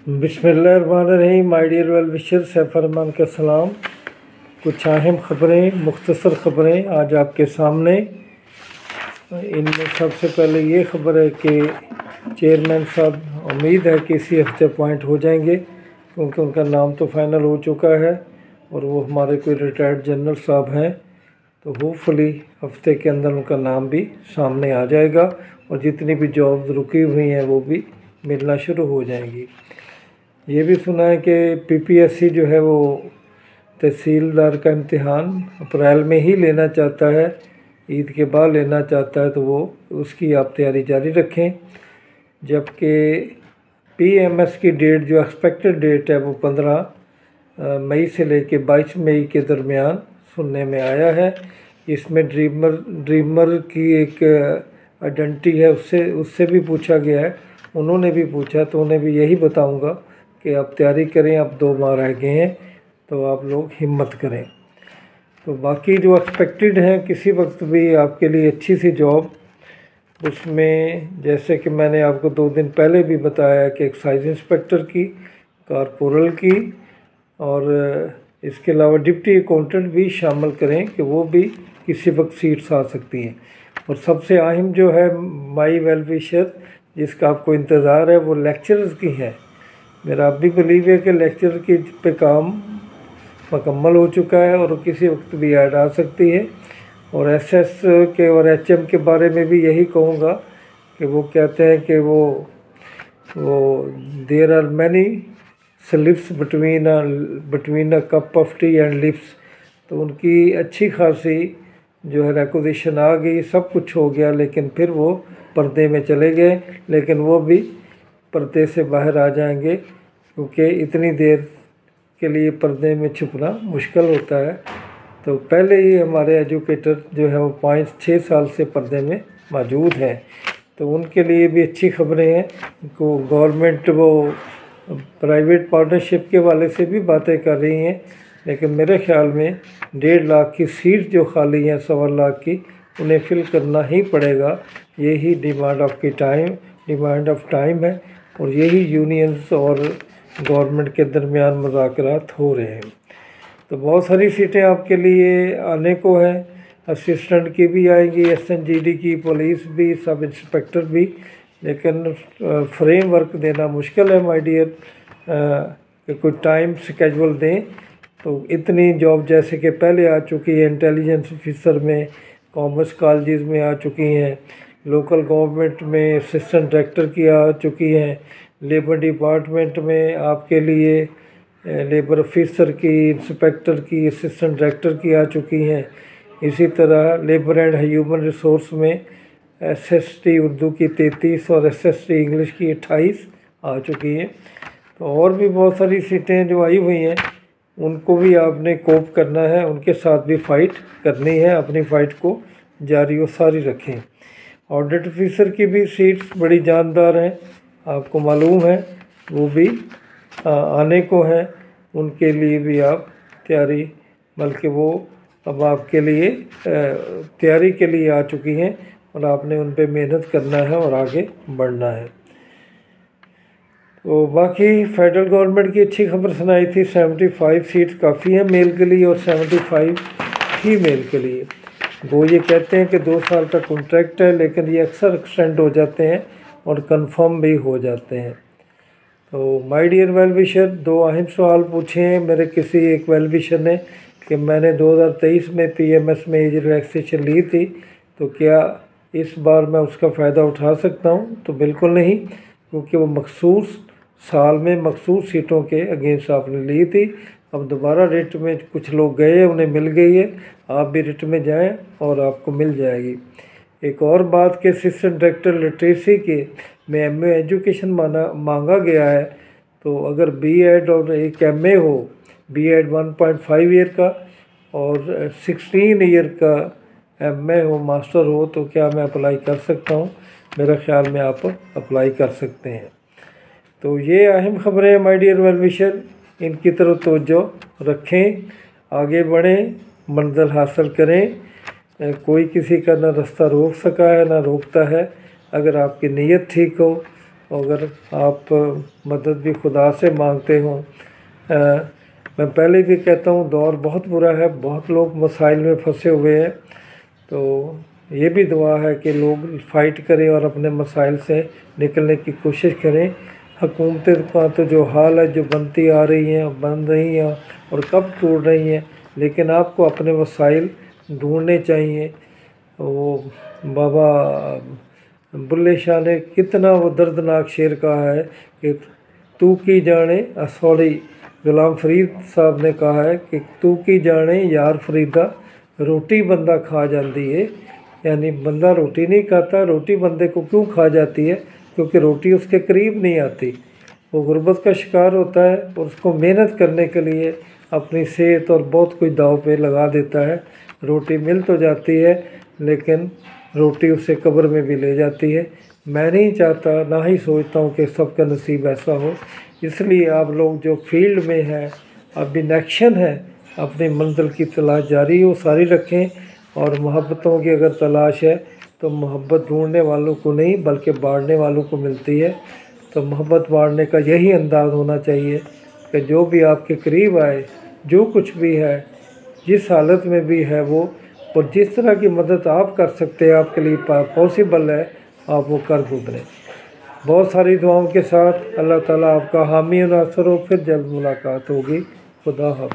बिस्मिल्लाहिर्रहमानिर्रहीम। My dear well wisher, Saif Rahman का सलाम। कुछ अहम ख़बरें, मुख्तसर ख़बरें आज आपके सामने। इनमें सबसे पहले ये ख़बर है कि चेयरमैन साहब उम्मीद है कि इसी हफ्ते अपॉइंट हो जाएंगे, क्योंकि उनका नाम तो फाइनल हो चुका है और वो हमारे कोई रिटायर्ड जनरल साहब हैं। तो होपफुली हफ्ते के अंदर उनका नाम भी सामने आ जाएगा और जितनी भी जॉब्स रुकी हुई हैं वो भी मिलना शुरू हो जाएंगी। ये भी सुना है कि पीपीएससी जो है वो तहसीलदार का इम्तिहान अप्रैल में ही लेना चाहता है, ईद के बाद लेना चाहता है, तो वो उसकी आप तैयारी जारी रखें। जबकि पीएमएस की डेट जो एक्सपेक्टेड डेट है वो 15 मई से लेके 22 मई के दरमियान सुनने में आया है। इसमें ड्रीमर की एक आइडेंटिटी है, उससे भी पूछा गया है, उन्होंने भी पूछा, तो उन्हें भी यही बताऊंगा कि आप तैयारी करें, अब 2 माह रह गए हैं तो आप लोग हिम्मत करें। तो बाकी जो एक्सपेक्टेड हैं किसी वक्त भी आपके लिए अच्छी सी जॉब, उसमें जैसे कि मैंने आपको 2 दिन पहले भी बताया कि एक्साइज इंस्पेक्टर की, कारपोरल की और इसके अलावा डिप्टी अकाउंटेंट भी शामिल करें कि वो भी किसी वक्त सीट्स आ सकती हैं। और सबसे अहम जो है माई वेल विशर जिसका आपको इंतज़ार है वो लेक्चरर्स की है। मेरा अब भी बिलीव है कि लेक्चर की पे काम मुकम्मल हो चुका है और किसी वक्त भी ऐड आ सकती है। और एसएस के और एचएम के बारे में भी यही कहूँगा कि वो कहते हैं कि वो there are many slips between a cup of tea and lips. तो उनकी अच्छी खासी जो है रिक्वेजिशन आ गई, सब कुछ हो गया, लेकिन फिर वो पर्दे में चले गए। लेकिन वो भी पर्दे से बाहर आ जाएंगे, क्योंकि इतनी देर के लिए पर्दे में छुपना मुश्किल होता है। तो पहले ही हमारे एजुकेटर जो है वो 5-6 साल से पर्दे में मौजूद हैं, तो उनके लिए भी अच्छी खबरें हैं। को गवर्नमेंट वो प्राइवेट पार्टनरशिप के वाले से भी बातें कर रही हैं, लेकिन मेरे ख्याल में 1.5 लाख की सीट जो खाली हैं 1.25 लाख की, उन्हें फिल करना ही पड़ेगा। यही डिमांड ऑफ टाइम है और यही यूनियंस और गवर्नमेंट के दरमियान मुज़ाकरात हो रहे हैं। तो बहुत सारी सीटें आपके लिए आने को हैं। असिस्टेंट की भी आएंगी, एसएनजीडी की, पुलिस भी, सब इंस्पेक्टर भी, लेकिन फ्रेम वर्क देना मुश्किल है माय डियर। कि कोई टाइम स्केजूल दें। तो इतनी जॉब जैसे कि पहले आ चुकी है, इंटेलिजेंस ऑफिसर में, कॉमर्स कॉलेजेस में आ चुकी हैं, लोकल गवर्नमेंट में असिस्टेंट डायरेक्टर की आ चुकी हैं, लेबर डिपार्टमेंट में आपके लिए लेबर ऑफिसर की, इंस्पेक्टर की, असिस्टेंट डायरेक्टर की आ चुकी हैं। इसी तरह लेबर एंड ह्यूमन रिसोर्स में एसएसटी उर्दू की 33 और एसएसटी इंग्लिश की 28 आ चुकी हैं। तो और भी बहुत सारी सीटें जो आई हुई हैं उनको भी आपने कोप करना है, उनके साथ भी फ़ाइट करनी है, अपनी फ़ाइट को जारी और सारी रखें। ऑडिट ऑफिसर की भी सीट्स बड़ी जानदार हैं, आपको मालूम है, वो भी आने को हैं। उनके लिए भी आप तैयारी, बल्कि वो अब आपके लिए तैयारी के लिए आ चुकी हैं और आपने उन पे मेहनत करना है और आगे बढ़ना है। तो बाकी फेडरल गवर्नमेंट की अच्छी खबर सुनाई थी, 75 सीट्स काफ़ी हैं मेल के लिए और 75 फीमेल के लिए। वो ये कहते हैं कि 2 साल का कॉन्ट्रैक्ट है, लेकिन ये अक्सर एक्सटेंड हो जाते हैं और कंफर्म भी हो जाते हैं। तो माय डियर वेल विशर, 2 अहम सवाल पूछे हैं मेरे किसी एक वेल विशर ने कि मैंने 2023 में पीएमएस में एज रिलैक्सेशन ली थी, तो क्या इस बार मैं उसका फ़ायदा उठा सकता हूँ? तो बिल्कुल नहीं, क्योंकि वो मखसूस साल में मखसूस सीटों के अगेंस्ट आपने ली थी। अब दोबारा रिट में कुछ लोग गए, उन्हें मिल गई है, आप भी रिट में जाएं और आपको मिल जाएगी। एक और बात के असिस्टेंट डायरेक्टर लिटरेसी के में एमए एजुकेशन मांगा गया है। तो अगर बीएड और एक एमए हो, बीएड 1.5 ईयर का और 16 ईयर का एमए हो, मास्टर हो, तो क्या मैं अप्लाई कर सकता हूँ? मेरा ख्याल में आप अप्लाई कर सकते हैं। तो ये अहम ख़बरें हैं माय डियर वेल विशर, इनकी तरफ तवज्जो रखें, आगे बढ़ें, मंजिल हासिल करें। कोई किसी का ना रास्ता रोक सका है ना रोकता है। अगर आपकी नीयत ठीक हो अगर आप मदद भी खुदा से मांगते हो। मैं पहले भी कहता हूँ, दौर बहुत बुरा है, बहुत लोग मसाइल में फंसे हुए हैं। तो ये भी दुआ है कि लोग फ़ाइट करें और अपने मसाइल से निकलने की कोशिश करें। हुकूमतें का तो जो हाल है, जो बनती आ रही हैं, बन रही हैं और कब टूट रही हैं, लेकिन आपको अपने मसाइल ढूंढने चाहिए। वो बाबा बुल्ले शाह ने कितना वो दर्दनाक शेर कहा है कि तू की जाने, सॉरी, गुलाम फरीद साहब ने कहा है कि तू की जाने यार फरीदा, रोटी बंदा खा जाती है। यानी बंदा रोटी नहीं खाता, रोटी बंदे को क्यों खा जाती है? क्योंकि रोटी उसके करीब नहीं आती। वो गुर्बत का शिकार होता है और उसको मेहनत करने के लिए अपनी सेहत और बहुत कुछ दाव पे लगा देता है। रोटी मिल तो जाती है, लेकिन रोटी उसे कब्र में भी ले जाती है। मैं नहीं चाहता, ना ही सोचता हूँ कि सबका नसीब ऐसा हो। इसलिए आप लोग जो फील्ड में हैं, अब इन एक्शन है, अपनी मंजिल की तलाश जारी हो सारी रखें। और मोहब्बतों की अगर तलाश है तो मोहब्बत ढूंढने वालों को नहीं बल्कि बांटने वालों को मिलती है। तो मोहब्बत बांटने का यही अंदाज़ होना चाहिए कि जो भी आपके करीब आए, जो कुछ भी है, जिस हालत में भी है वो, और जिस तरह की मदद आप कर सकते हैं, आपके लिए पॉसिबल है, आप वो कर गुजरें। बहुत सारी दुआओं के साथ अल्लाह ताला आपका हामी और नासर हो। फिर जल्द मुलाकात होगी। खुदा हाफ़िज़।